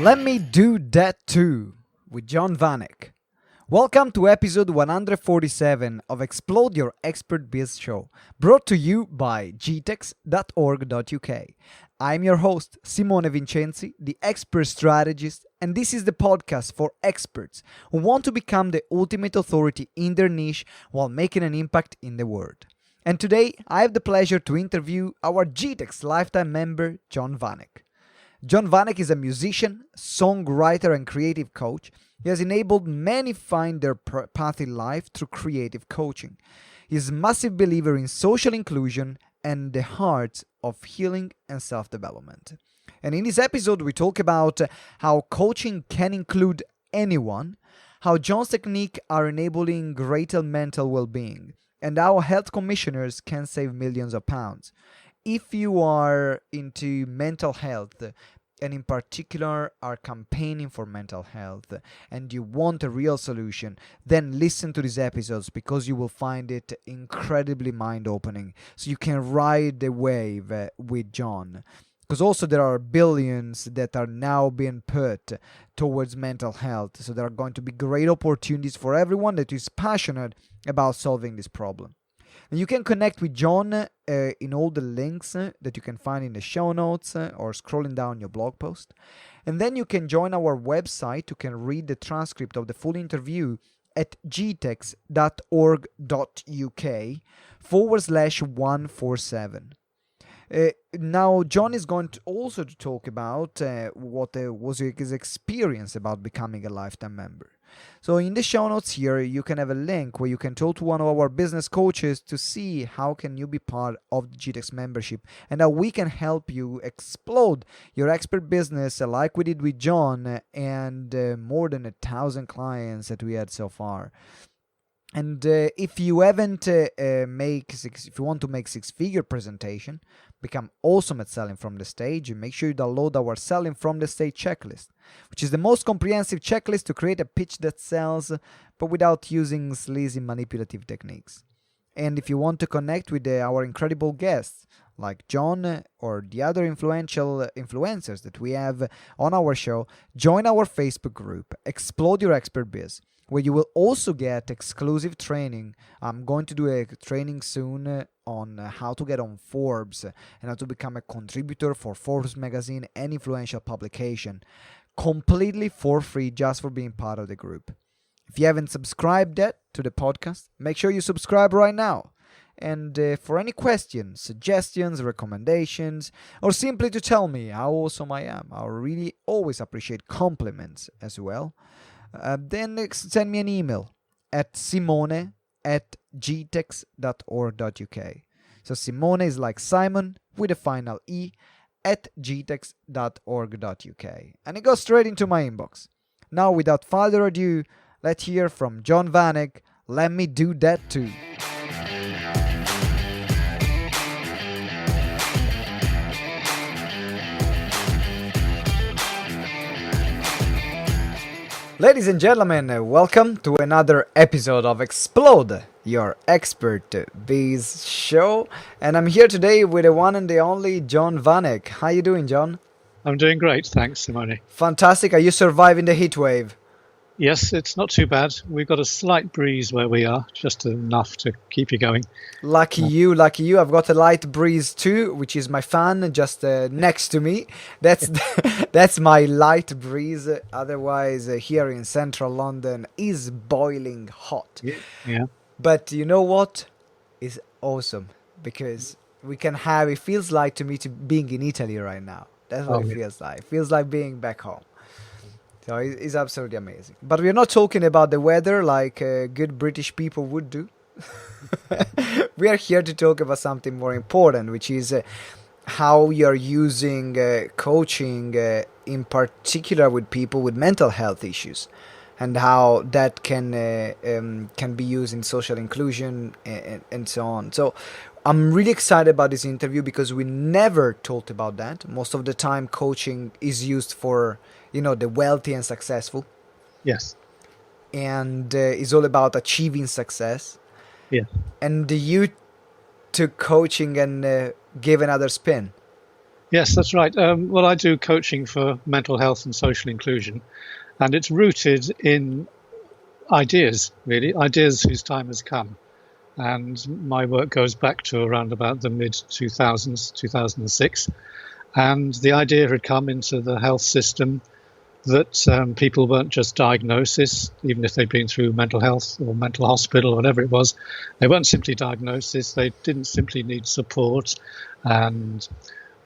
Let me do that too with John Vanek. Welcome to episode 147 of Explode Your Expert Biz Show, brought to you by gtex.org.uk. I'm your host, Simone Vincenzi, the Expert Strategist, and this is the podcast for experts who want to become the ultimate authority in their niche while making an impact in the world. And today, I have the pleasure to interview our GTeX Lifetime Member, John Vanek. John Vanek is a musician, songwriter, and creative coach. He has enabled many find their path in life through creative coaching. He is a massive believer in social inclusion and the heart of healing and self-development. And in this episode, we talk about how coaching can include anyone, how John's techniques are enabling greater mental well-being, and how health commissioners can save millions of pounds. If you are into mental health, and in particular are campaigning for mental health, and you want a real solution, then listen to these episodes because you will find it incredibly mind-opening. So you can ride the wave with John. Because also there are billions that are now being put towards mental health. So there are going to be great opportunities for everyone that is passionate about solving this problem. And you can connect with John in all the links that you can find in the show notes or scrolling down your blog post. And then you can join our website. You can read the transcript of the full interview at gtex.org.uk/147. Now, John is going to also talk about what was his experience about becoming a lifetime member. So in the show notes here, you can have a link where you can talk to one of our business coaches to see how can you be part of the GTeX membership and how we can help you explode your expert business like we did with John and more than 1,000 clients that we had so far. And if you haven't if you want to make six-figure presentation, become awesome at selling from the stage, make sure you download our Selling from the Stage checklist, which is the most comprehensive checklist to create a pitch that sells, but without using sleazy manipulative techniques. And if you want to connect with our incredible guests, like John or the other influential influencers that we have on our show, join our Facebook group, Explode Your Expert Biz, where you will also get exclusive training. I'm going to do a training soon on how to get on Forbes and how to become a contributor for Forbes magazine and influential publication, completely for free, just for being part of the group. If you haven't subscribed yet to the podcast, make sure you subscribe right now. And for any questions, suggestions, recommendations, or simply to tell me how awesome I am, I really always appreciate compliments as well. Then send me an email at simone@gtex.org.uk. So Simone is like Simon with a final E at gtex.org.uk. And it goes straight into my inbox. Now, without further ado, let's hear from John Vanek. Let me do that too. Ladies and gentlemen, welcome to another episode of Explode Your Expert Biz Show. And I'm here today with the one and the only John Vanek. How you doing, John? I'm doing great, thanks, Simone. Fantastic. Are you surviving the heat wave? Yes, it's not too bad. We've got a slight breeze where we are, just enough to keep you going. Lucky you. I've got a light breeze too, which is my fan just next to me. That's my light breeze. Otherwise, here in central London is boiling hot. Yeah. But you know what? It's awesome because we can have. It feels like to me to being in Italy right now. That's what it feels like. It feels like being back home. So it's absolutely amazing. But we're not talking about the weather like good British people would do. We are here to talk about something more important, which is how you're using coaching in particular with people with mental health issues and how that can be used in social inclusion and so on. So I'm really excited about this interview because we never talked about that. Most of the time coaching is used for the wealthy and successful. Yes. And it's all about achieving success. Yeah. And you took coaching and gave another spin. Yes, that's right. Well, I do coaching for mental health and social inclusion, and it's rooted in ideas, really, ideas whose time has come. And my work goes back to around about the mid 2000s, 2006. And the idea had come into the health system that people weren't just diagnosis, even if they'd been through mental health or mental hospital or whatever it was. They weren't simply diagnosis. They didn't simply need support and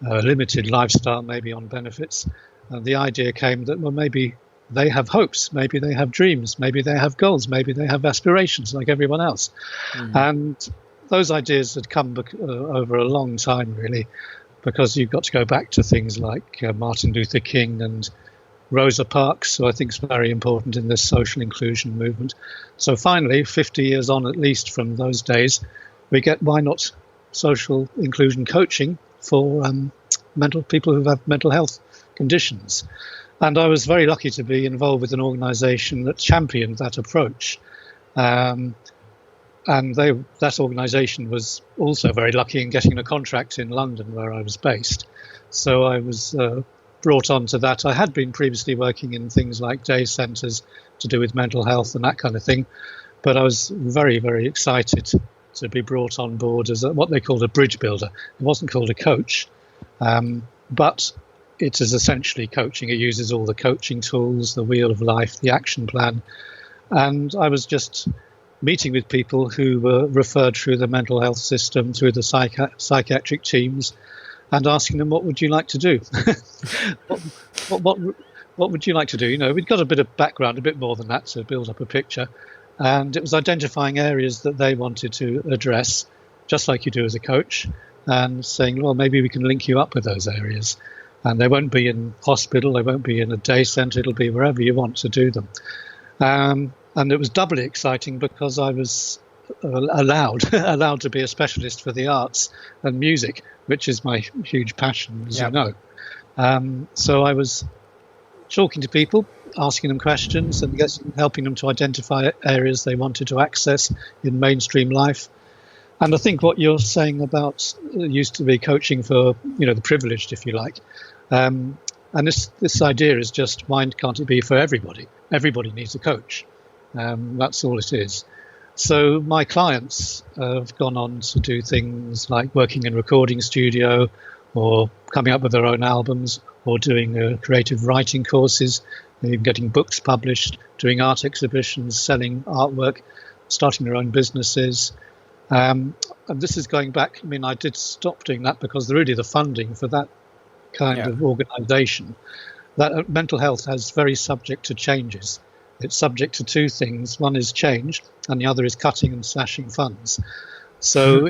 limited lifestyle, maybe on benefits. And the idea came that, well, maybe they have hopes, maybe they have dreams, maybe they have goals, maybe they have aspirations like everyone else. And those ideas had come over a long time, really, because you've got to go back to things like Martin Luther King and Rosa Parks, who I think is very important in this social inclusion movement. So finally, 50 years on at least from those days, we get why not social inclusion coaching for people who have mental health conditions. And I was very lucky to be involved with an organisation that championed that approach. And that organisation was also very lucky in getting a contract in London, where I was based. So I was brought on to that. I had been previously working in things like day centres to do with mental health and that kind of thing. But I was very, very excited to be brought on board as what they called a bridge builder. It wasn't called a coach, but it is essentially coaching. It uses all the coaching tools, the wheel of life, the action plan. And I was just meeting with people who were referred through the mental health system, through the psychiatric teams, and asking them, what would you like to do? what would you like to do? You know, we'd got a bit of background, a bit more than that, to build up a picture. And it was identifying areas that they wanted to address, just like you do as a coach, and saying, well, maybe we can link you up with those areas. And they won't be in hospital, they won't be in a day centre, it'll be wherever you want to do them. And it was doubly exciting because I was allowed to be a specialist for the arts and music, which is my huge passion, as you know. So I was talking to people, asking them questions and helping them to identify areas they wanted to access in mainstream life. And I think what you're saying about used to be coaching for, the privileged, if you like. And this idea is just, why can't it be for everybody? Everybody needs a coach. That's all it is. So my clients have gone on to do things like working in recording studio, or coming up with their own albums, or doing creative writing courses, even getting books published, doing art exhibitions, selling artwork, starting their own businesses. And this is going back, I did stop doing that because really the funding for that kind of organisation, that mental health is very subject to changes. It's subject to two things. One is change, and the other is cutting and slashing funds. So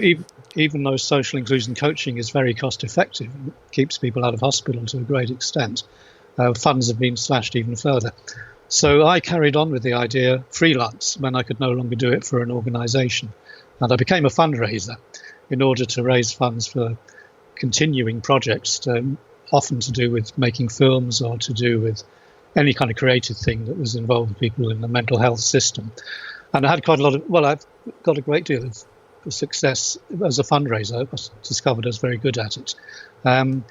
even though social inclusion coaching is very cost effective, keeps people out of hospital to a great extent, funds have been slashed even further. So I carried on with the idea freelance when I could no longer do it for an organisation. And I became a fundraiser in order to raise funds for continuing projects, often to do with making films or to do with any kind of creative thing that was involved with people in the mental health system. And I had I've got a great deal of success as a fundraiser. I was discovered I was very good at it. And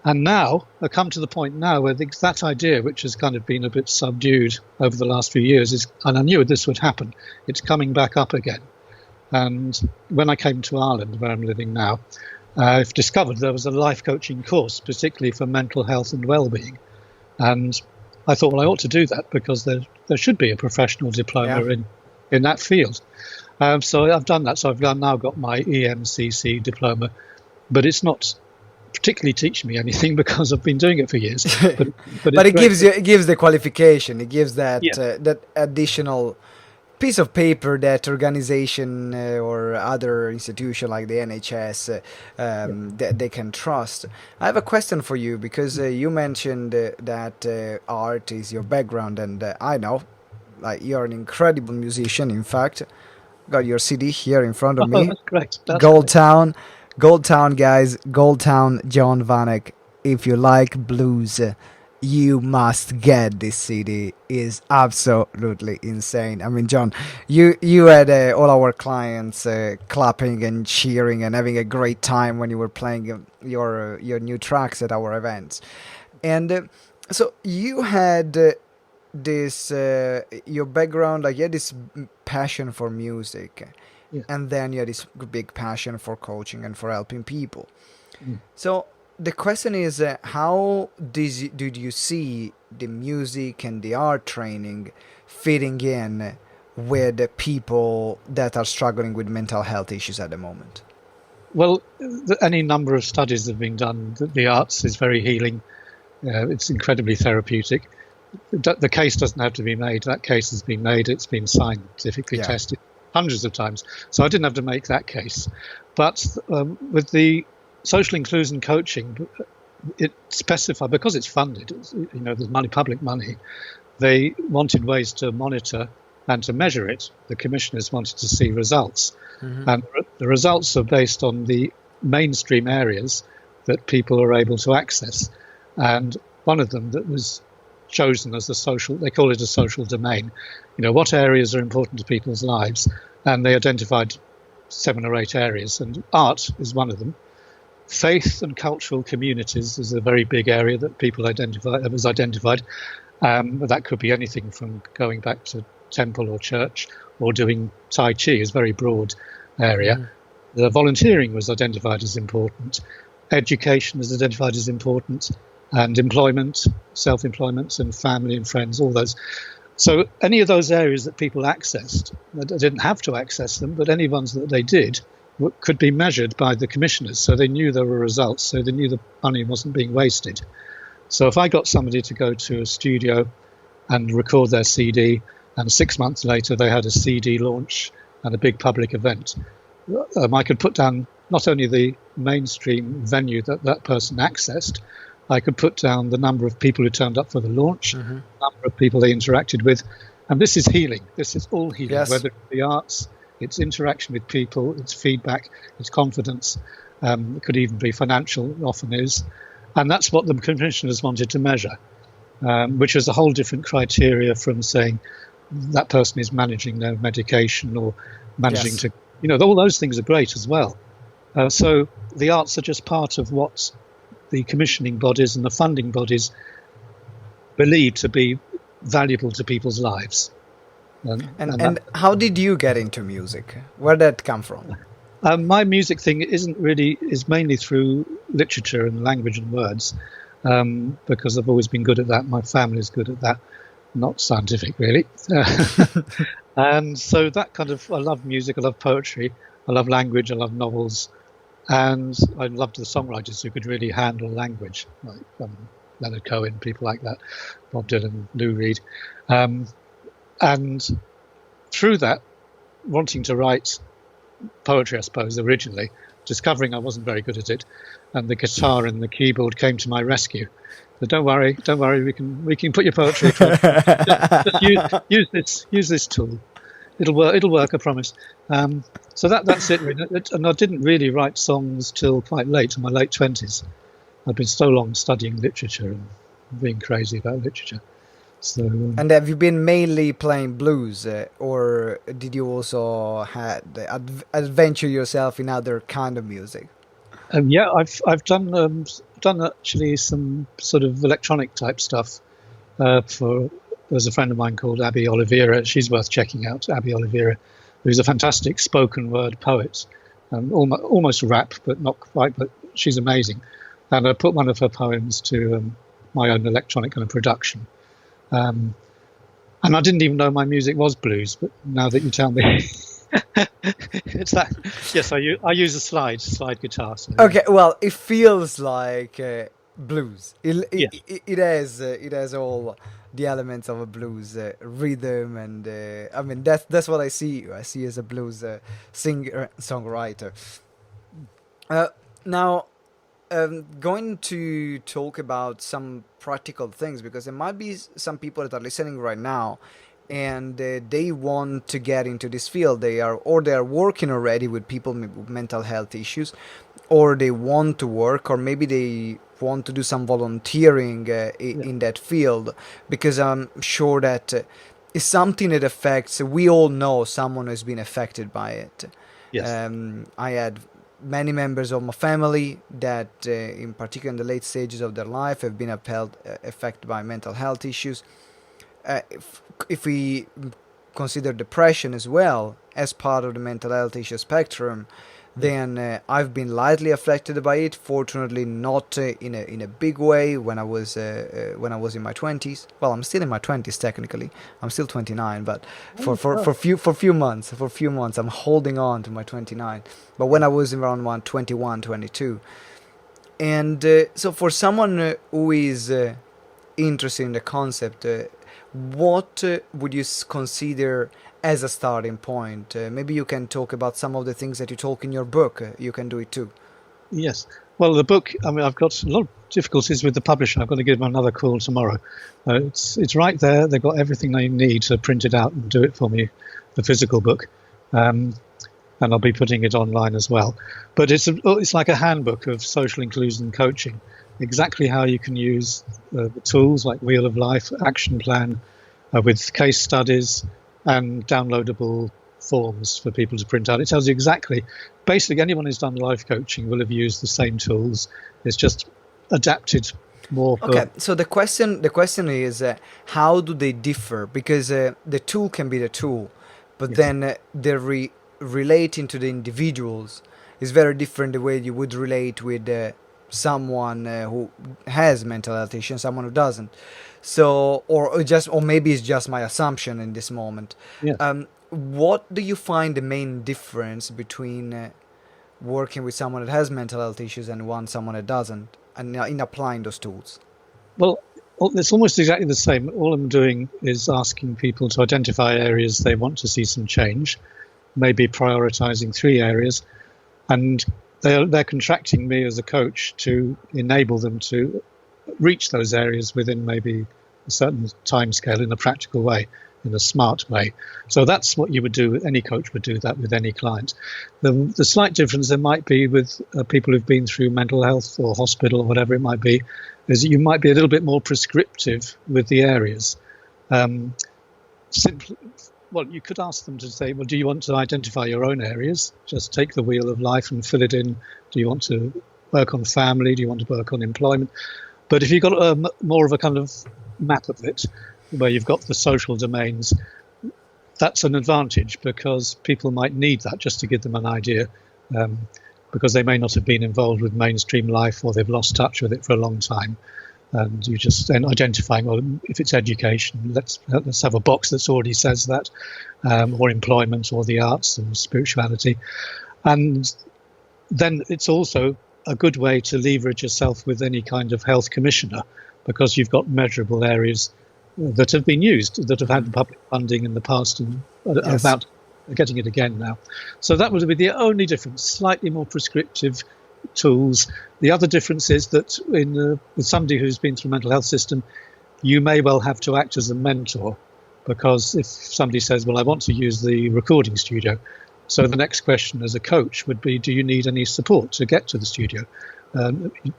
now, I come to the point now where that idea, which has kind of been a bit subdued over the last few years, and I knew this would happen, it's coming back up again. And when I came to Ireland, where I'm living now, I've discovered there was a life coaching course, particularly for mental health and wellbeing. And I thought, well, I ought to do that because there should be a professional diploma in that field. So I've done that. So I've now got my EMCC diploma, but it's not particularly teaching me anything because I've been doing it for years. But it gives the qualification. It gives that that additional piece of paper that organization or other institution like the NHS that they can trust. I have a question for you because you mentioned that art is your background, and I know you're an incredible musician. In fact, got your CD here in front of me. That's correct. Gold Town, guys. Gold Town, John Vanek. If you like blues, you must get this CD. Is absolutely insane. I mean, John, you had all our clients clapping and cheering and having a great time when you were playing your new tracks at our events. And so you had this your background, like you had this passion for music, Yeah. and then you had this big passion for coaching and for helping people. Mm. So the question is, how did you see the music and the art training fitting in with the people that are struggling with mental health issues at the moment? Well, any number of studies have been done that the arts is very healing. It's incredibly therapeutic. The case doesn't have to be made. That case has been made. It's been scientifically tested hundreds of times. So I didn't have to make that case. But with the social inclusion coaching, it specified, because it's funded, there's money, public money, they wanted ways to monitor and to measure it. The commissioners wanted to see results. Mm-hmm. And the results are based on the mainstream areas that people are able to access. And one of them that was chosen as they call it a social domain. What areas are important to people's lives? And they identified 7 or 8 areas, and art is one of them. Faith and cultural communities is a very big area that was identified. That could be anything from going back to temple or church, or doing Tai Chi is a very broad area. Mm. The volunteering was identified as important. Education is identified as important, and employment, self-employment, and family and friends, all those. So any of those areas that people accessed, they didn't have to access them, but any ones that they did could be measured by the commissioners, so they knew there were results, so they knew the money wasn't being wasted. So if I got somebody to go to a studio and record their CD, and 6 months later they had a CD launch and a big public event, I could put down not only the mainstream venue that person accessed, I could put down the number of people who turned up for the launch, mm-hmm. the number of people they interacted with, and this is healing. This is all healing, yes. Whether it's the arts, it's interaction with people, it's feedback, it's confidence. It could even be financial, often is. And that's what the commissioners wanted to measure, which is a whole different criteria from saying that person is managing their medication or managing to, all those things are great as well. So the arts are just part of what the commissioning bodies and the funding bodies believe to be valuable to people's lives. And how did you get into music? Where did that come from? My music thing is mainly through literature and language and words, because I've always been good at that. My family is good at that, not scientific really. And so that kind of, I love music, I love poetry, I love language, I love novels, and I loved the songwriters who could really handle language, like Leonard Cohen, people like that, Bob Dylan, Lou Reed. And through that, wanting to write poetry, I suppose, originally, discovering I wasn't very good at it, and the guitar and the keyboard came to my rescue. So don't worry, we can put your poetry across. just use this tool. It'll work, I promise. So that's it, really. And I didn't really write songs till quite late, in my late 20s. I've been so long studying literature and being crazy about literature. So, and have you been mainly playing blues, or did you also adventure yourself in other kind of music? Yeah, I've done actually some sort of electronic type stuff. There's a friend of mine called Abby Oliveira. She's worth checking out. Abby Oliveira, who's a fantastic spoken word poet, almost rap, but not quite. But she's amazing. And I put one of her poems to my own electronic kind of production. And I didn't even know my music was blues, but now that you tell me, it's that. Yes, I use a slide guitar. So, okay, well, it feels like blues. It has all the elements of a blues rhythm, and I mean that's what I see you. I see you as a blues singer, songwriter. Now. Going to talk about some practical things, because there might be some people that are listening right now and they want to get into this field. They are working already with people with mental health issues, or they want to work, or maybe they want to do some volunteering Yeah. in that field, because I'm sure that it's something that affects. We all know someone who's been affected by it. Yes. I had many members of my family that, in particular in the late stages of their life, have been affected by mental health issues. If we consider depression as well as part of the mental health issue spectrum, then I've been lightly affected by it. Fortunately, not in a big way. When I was in my 20s, well, I'm still in my 20s technically. I'm still 29, but for few months, I'm holding on to my 29. But when I was around 21, 22, and so for someone who is interested in the concept, what would you consider as a starting point? Maybe you can talk about some of the things that you talk in your book. You can do it too. Yes. Well, the book, I mean, I've got a lot of difficulties with the publisher. I've got to give them another call tomorrow. It's right there. They've got everything they need to print it out and do it for me, the physical book. And I'll be putting it online as well. But it's like a handbook of social inclusion coaching, exactly how you can use the tools like Wheel of Life, Action Plan, with case studies and downloadable forms for people to print out. It tells you exactly, basically anyone who's done life coaching will have used the same tools. It's just adapted more. Okay, so the question is, how do they differ? Because the tool can be the tool, but Yes. then the relating to the individuals is very different the way you would relate with someone who has mental health issues and someone who doesn't. So, or maybe it's just my assumption in this moment. Yeah. What do you find the main difference between working with someone that has mental health issues and someone that doesn't, and in applying those tools? Well, it's almost exactly the same. All I'm doing is asking people to identify areas they want to see some change, maybe prioritizing 3 areas, and they're contracting me as a coach to enable them to reach those areas within maybe a certain time scale in a practical way, in a smart way. So that's what you would do. Any coach would do that with any client. The slight difference there might be with people who've been through mental health or hospital or whatever it might be, is that you might be a little bit more prescriptive with the areas. Simply, well, you could ask them to say, well, do you want to identify your own areas? Just take the Wheel of Life and fill it in. Do you want to work on family? Do you want to work on employment? But if you've got more of a kind of map of it, where you've got the social domains, that's an advantage, because people might need that just to give them an idea, because they may not have been involved with mainstream life, or they've lost touch with it for a long time. And you just then identifying, well, if it's education, let's have a box that already says that, or employment, or the arts and spirituality. And then it's also a good way to leverage yourself with any kind of health commissioner, because you've got measurable areas that have been used, that have had public funding in the past, and are about getting it again now. So that would be the only difference, slightly more prescriptive tools. The other difference is that with somebody who's been through a mental health system, you may well have to act as a mentor, because if somebody says, well, I want to use the recording studio, so the next question as a coach would be, do you need any support to get to the studio?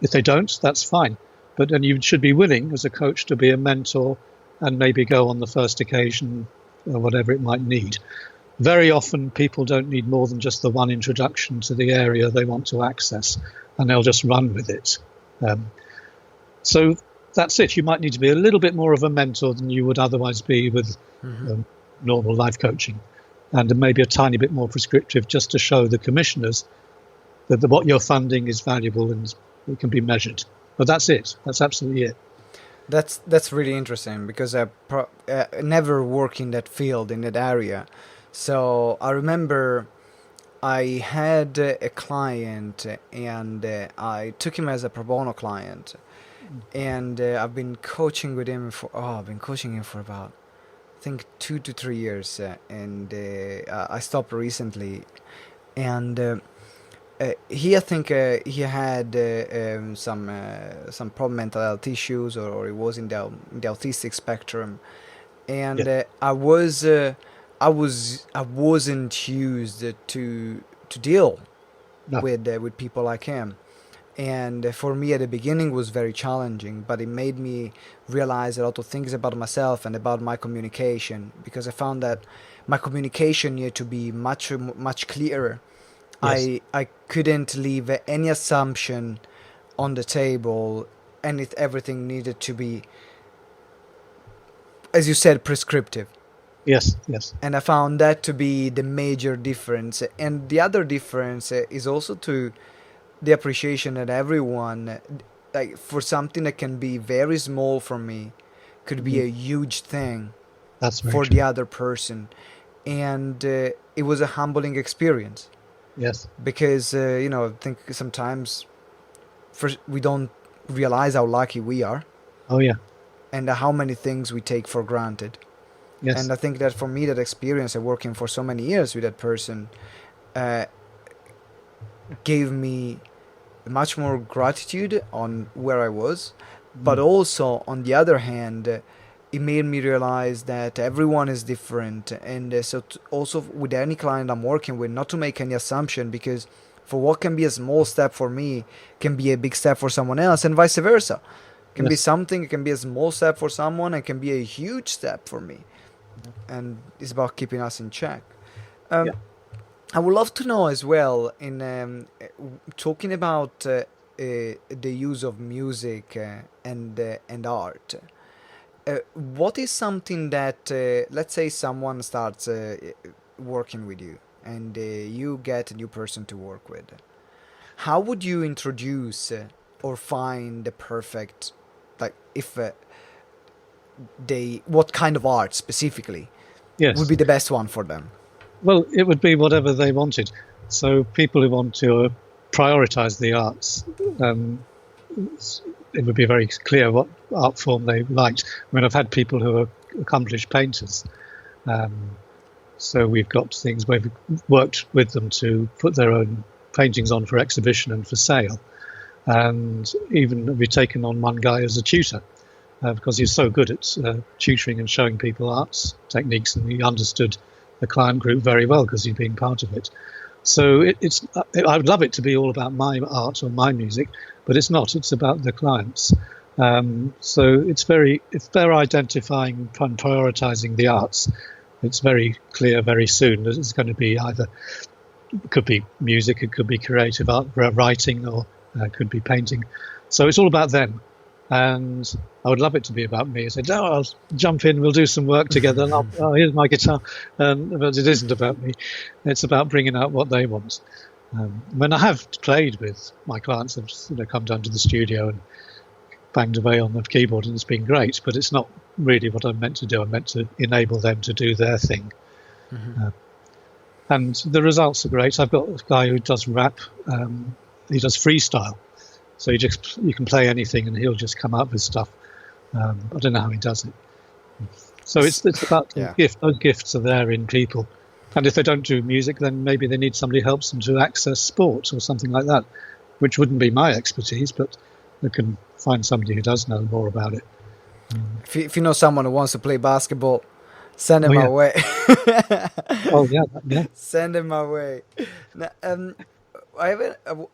If they don't, that's fine. But then you should be willing as a coach to be a mentor and maybe go on the first occasion or whatever it might need. Very often people don't need more than just the one introduction to the area they want to access, and they'll just run with it. So that's it. You might need to be a little bit more of a mentor than you would otherwise be with normal life coaching, and maybe a tiny bit more prescriptive, just to show the commissioners that what you're funding is valuable and it can be measured. But that's it. That's absolutely it. That's really interesting, because I never work in that field, in that area. So I remember I had a client, and I took him as a pro bono client, and I've been coaching with him I've been coaching him for about, I think, 2 to 3 years, and I stopped recently, and I think he had some problem mental health issues, or he was in the autistic spectrum, and I wasn't used to deal with people like him, And for me at the beginning was very challenging, but it made me realize a lot of things about myself and about my communication, because I found that my communication needed to be much clearer. Yes. I couldn't leave any assumption on the table, and everything needed to be, as you said, prescriptive. Yes. Yes. And I found that to be the major difference. And the other difference is also to the appreciation that everyone, like, for something that can be very small for me, could be a huge thing That's very for true. the other person. And it was a humbling experience, Yes. because I think sometimes we don't realize how lucky we are Oh yeah. and how many things we take for granted. Yes. And I think that for me, that experience of working for so many years with that person gave me much more gratitude on where I was, but also on the other hand, it made me realize that everyone is different. And also with any client I'm working with, not to make any assumption, because for what can be a small step for me can be a big step for someone else, and vice versa. It can be something, it can be a small step for someone, and can be a huge step for me. And it's about keeping us in check. Yeah. I would love to know as well, in talking about the use of music and art. What is something that, let's say, someone starts working with you, and you get a new person to work with? How would you introduce or find the perfect, like, if what kind of art specifically Yes. would be the best one for them? Well, it would be whatever they wanted. So people who want to prioritize the arts, it would be very clear what art form they liked. I mean, I've had people who are accomplished painters. So we've got things where we've worked with them to put their own paintings on for exhibition and for sale. And even we've taken on one guy as a tutor because he's so good at tutoring and showing people arts techniques, and he understood the client group very well because he'd been part of it. So I would love it to be all about my art or my music, but it's not. It's about the clients. So if they're identifying and prioritizing the arts, it's very clear very soon that it's going to be either, it could be music, it could be creative art, writing, or it could be painting. So it's all about them. And I would love it to be about me. I said, I'll jump in, we'll do some work together, and here's my guitar. But it isn't about me. It's about bringing out what they want. When I have played with my clients, I've come down to the studio and banged away on the keyboard, and it's been great, but it's not really what I'm meant to do. I'm meant to enable them to do their thing. And the results are great. I've got a guy who does rap. He does freestyle. So you can play anything and he'll just come up with stuff. I don't know how he does it. So it's about the gift. Those gifts are there in people. And if they don't do music, then maybe they need somebody who helps them to access sport or something like that, which wouldn't be my expertise, but they can find somebody who does know more about it. If you know someone who wants to play basketball, send him my way. Oh, yeah. Send him my way. Now,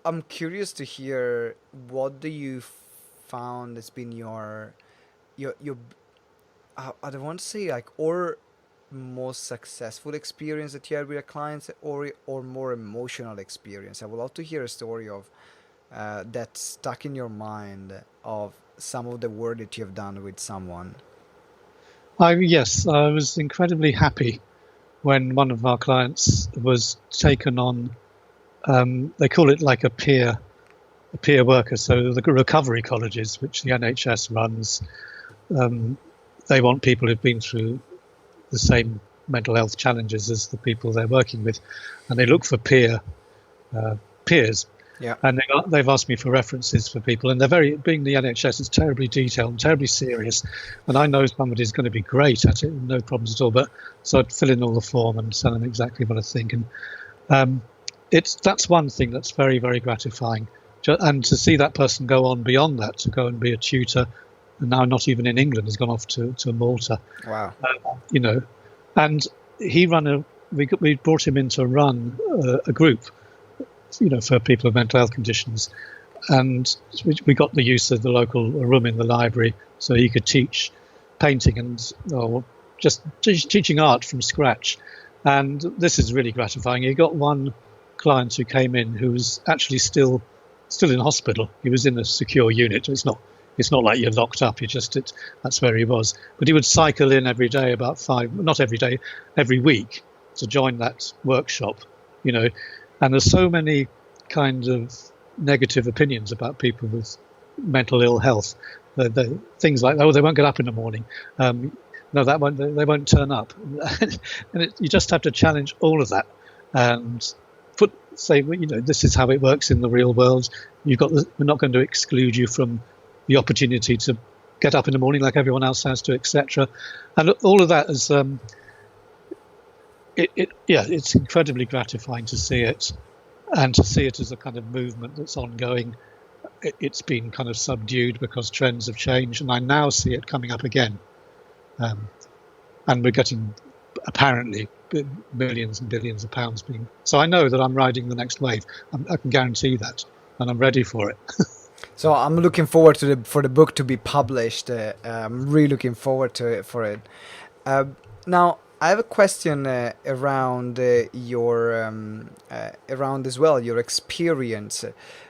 I'm curious to hear, what do you found has been your I don't want to say like, or most successful experience that you had with your clients, or more emotional experience? I would love to hear a story of that stuck in your mind, of some of the work that you have done with someone. Yes, I was incredibly happy when one of our clients was taken on. They call it like a peer worker. So the recovery colleges, which the NHS runs, they want people who've been through the same mental health challenges as the people they're working with, and they look for peers. Yeah. And they've asked me for references for people, and they're being the NHS, it's terribly detailed and terribly serious. And I know somebody's going to be great at it, no problems at all. But so I'd fill in all the form and tell them exactly what I think. And that's one thing that's very, very gratifying. And to see that person go on beyond that, to go and be a tutor, and now not even in England, has gone off to Malta. Wow. And we brought him in to run a group, for people with mental health conditions. and we got the use of the local room in the library, so he could teach painting and just teaching art from scratch. And this is really gratifying. He got one client who came in who was actually still in hospital. He was in a secure unit. It's not like you're locked up. That's where he was. But he would cycle in every day, not every day, every week, to join that workshop. And there's so many kind of negative opinions about people with mental ill health. The things like, they won't get up in the morning. No, they won't turn up. And you just have to challenge all of that and say, this is how it works in the real world. We're not going to exclude you from the opportunity to get up in the morning like everyone else has to, etc. And all of that is, it's incredibly gratifying to see it, and to see it as a kind of movement that's ongoing. It's been kind of subdued because trends have changed, and I now see it coming up again. And we're getting apparently millions and billions of pounds being. So I know that I'm riding the next wave. I can guarantee that, and I'm ready for it. So I'm looking forward for the book to be published. I'm really looking forward for it. Now I have a question around around as well your experience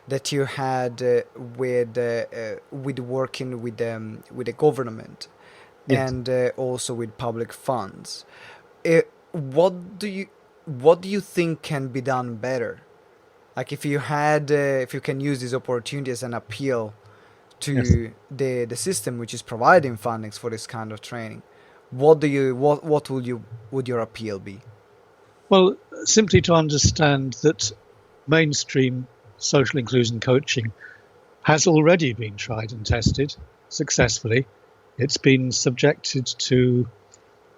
that you had with working with the government. Yes. And also with public funds. What do you think can be done better? Like if you can use this opportunity as an appeal to yes. the system which is providing fundings for this kind of training, what would your appeal be? Well, simply to understand that mainstream social inclusion coaching has already been tried and tested successfully. It's been subjected to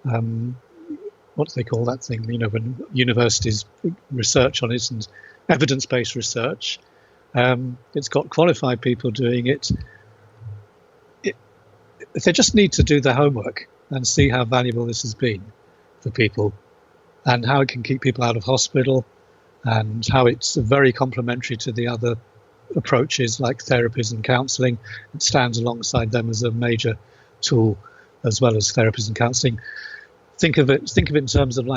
what do they call that thing? When universities research on it, and evidence-based research. It's got qualified people doing it. They just need to do their homework and see how valuable this has been for people, and how it can keep people out of hospital, and how it's very complementary to the other approaches like therapies and counselling. It stands alongside them as a major tool, as well as therapies and counselling. Think of it in terms of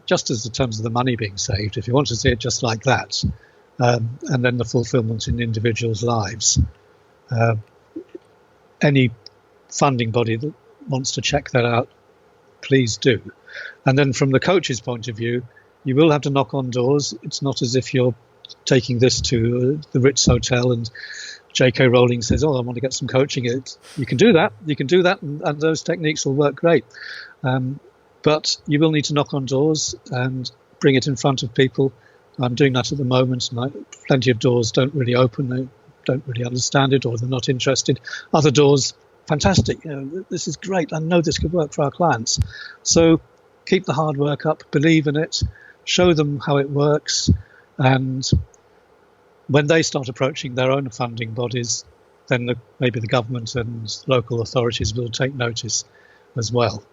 just as the terms of the money being saved, if you want to see it just like that, and then the fulfilment in individuals' lives. Any funding body that wants to check that out, please do. And then from the coach's point of view, you will have to knock on doors. It's not as if you're taking this to the Ritz Hotel and J.K. Rowling says, I want to get some coaching. You can do that, and those techniques will work great. But you will need to knock on doors and bring it in front of people. I'm doing that at the moment, and plenty of doors don't really open. They don't really understand it, or they're not interested. Other doors, fantastic. This is great. I know this could work for our clients. So keep the hard work up, believe in it, show them how it works, and when they start approaching their own funding bodies, then maybe the government and local authorities will take notice as well.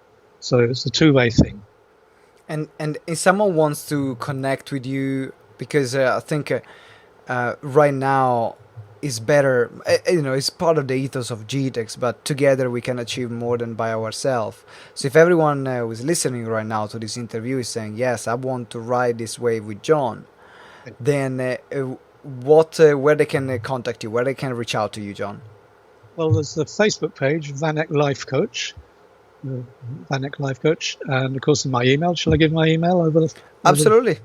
So it's a two-way thing. And if someone wants to connect with you, because I think right now is better, it's part of the ethos of GTeX, but together we can achieve more than by ourselves. So if everyone who is listening right now to this interview is saying, yes, I want to ride this wave with John, then where they can contact you, where they can reach out to you, John? Well, there's the Facebook page, Vanek Life Coach, Vanek Life Coach, and of course in my email. Shall I give my email over? Absolutely.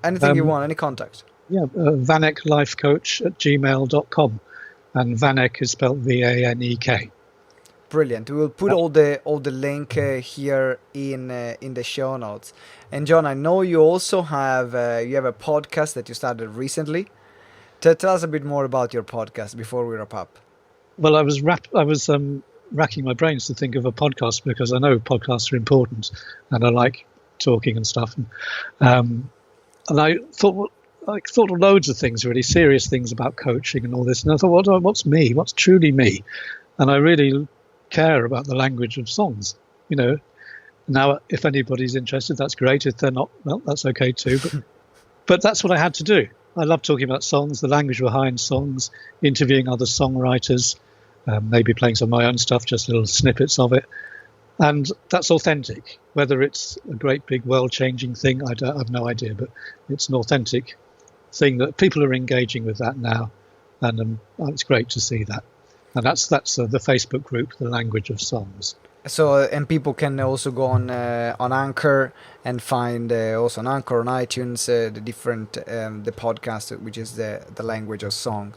Anything you want, any contact. Yeah, vaneklifecoach@gmail.com, and Vanek is spelled V-A-N-E-K. Brilliant. We will put all the link here in the show notes. And John, I know you also have a podcast that you started recently. Tell us a bit more about your podcast before we wrap up. Well, I was racking my brains to think of a podcast, because I know podcasts are important, and I like talking and stuff. And I thought of loads of things, really serious things about coaching and all this. And I thought, what's me? What's truly me? And I really care about the language of songs. Now, if anybody's interested, that's great. If they're not, well, that's okay too. But that's what I had to do. I love talking about songs, the language behind songs, interviewing other songwriters, maybe playing some of my own stuff, just little snippets of it. And that's authentic. Whether it's a great big world-changing thing, I've no idea, but it's an authentic thing that people are engaging with that now, and it's great to see that. And that's the Facebook group, The Language of Songs. So, and people can also go on Anchor and find also on Anchor, on iTunes, the different the podcast, which is the language of song.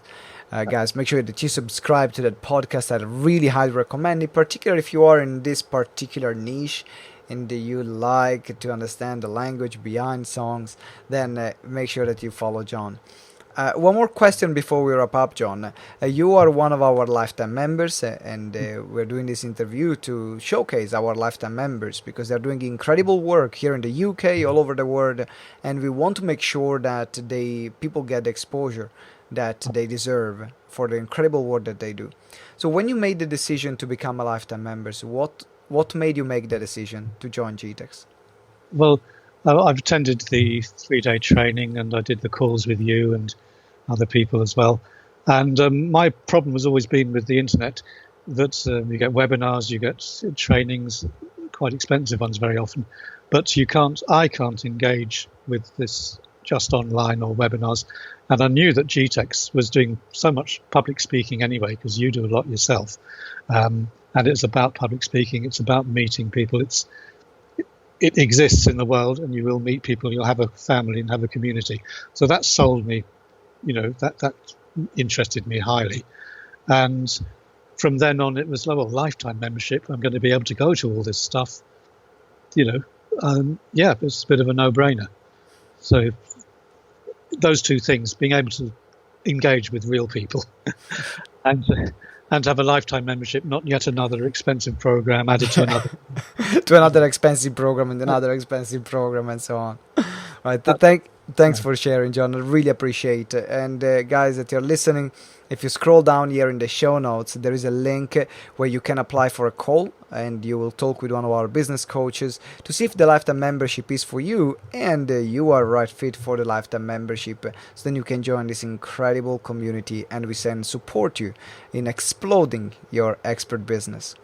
Guys, make sure that you subscribe to that podcast. I really highly recommend it, particularly if you are in this particular niche and you like to understand the language behind songs. Then make sure that you follow John. One more question before we wrap up, John. You are one of our lifetime members, and we're doing this interview to showcase our lifetime members because they're doing incredible work here in the UK, all over the world, and we want to make sure that people get the exposure that they deserve for the incredible work that they do. So when you made the decision to become a lifetime member, what made you make the decision to join GTeX? Well, I've attended the 3-day training, and I did the calls with you and other people as well. And my problem has always been with the internet that you get webinars, you get trainings, quite expensive ones very often, but I can't engage with this just online or webinars. And I knew that GTeX was doing so much public speaking anyway, because you do a lot yourself. And it's about public speaking, it's about meeting people. It exists in the world, and you will meet people, you'll have a family and have a community. So that sold me, that interested me highly. And from then on, it was lifetime membership. I'm going to be able to go to all this stuff. It's a bit of a no-brainer. So those two things, being able to engage with real people and have a lifetime membership, not yet another expensive program added to another to another expensive program and another expensive program and so on. Right. Thanks for sharing, John. I really appreciate it. And guys that you're listening, if you scroll down here in the show notes, there is a link where you can apply for a call, and you will talk with one of our business coaches to see if the lifetime membership is for you and you are right fit for the lifetime membership. So then you can join this incredible community, and we can support you in exploding your expert business.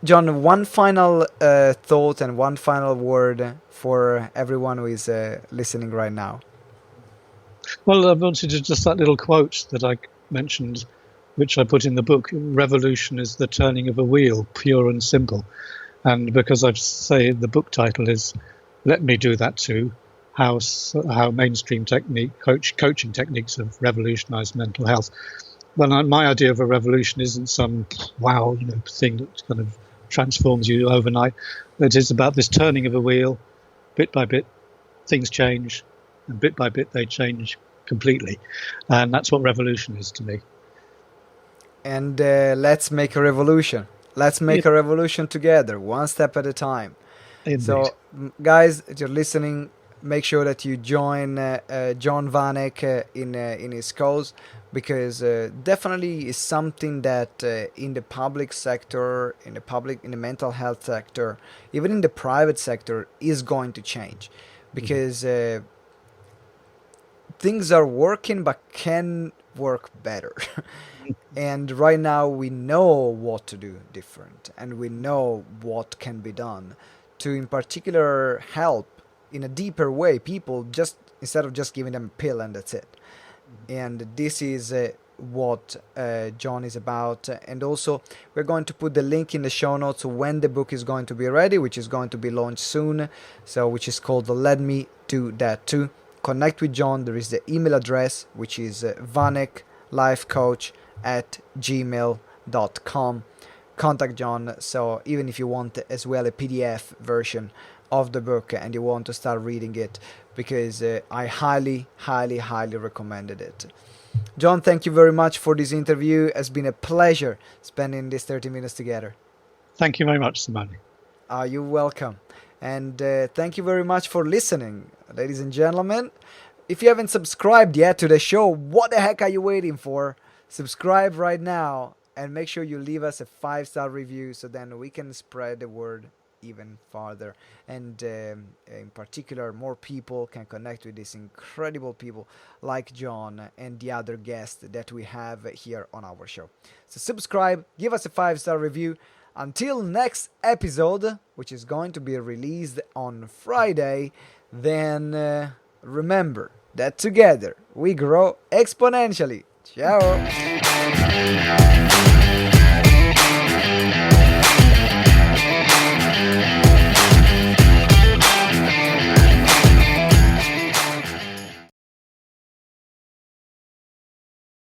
John, one final thought and one final word for everyone who is listening right now. Well, I wanted to just that little quote that I mentioned, which I put in the book: "Revolution is the turning of a wheel, pure and simple." And because I say the book title is "Let Me Do That Too: How Mainstream Coaching Techniques Have Revolutionized Mental Health." Well, my idea of a revolution isn't some thing that kind of transforms you overnight. It is about this turning of a wheel, bit by bit, things change, and bit by bit they change completely, and that's what revolution is to me. And let's make a revolution. Let's make a revolution together, one step at a time. Indeed. So, guys, if you're listening, make sure that you join John Vanek in his cause, because definitely is something that in the public sector, in the mental health sector, even in the private sector, is going to change, because things are working but can work better. And right now we know what to do different, and we know what can be done to in particular help in a deeper way people, just instead of just giving them a pill and that's it. And this is what John is about. And also we're going to put the link in the show notes when the book is going to be ready, which is going to be launched soon, so which is called the Let Me Do That Too. Connect with John. There is the email address, which is vaneklifecoach@gmail.com. Contact John. So even if you want as well a PDF version of the book and you want to start reading it, because I highly recommended it. John, thank you very much for this interview. It's been a pleasure spending these 30 minutes together. Thank you very much, Simone. You're welcome. And thank you very much for listening, ladies and gentlemen. If you haven't subscribed yet to the show, what the heck are you waiting for? Subscribe right now and make sure you leave us a 5-star review so then we can spread the word even farther, and in particular more people can connect with these incredible people like John and the other guests that we have here on our show. So subscribe, give us a 5-star review. Until next episode, which is going to be released on Friday, then remember that together we grow exponentially. Ciao!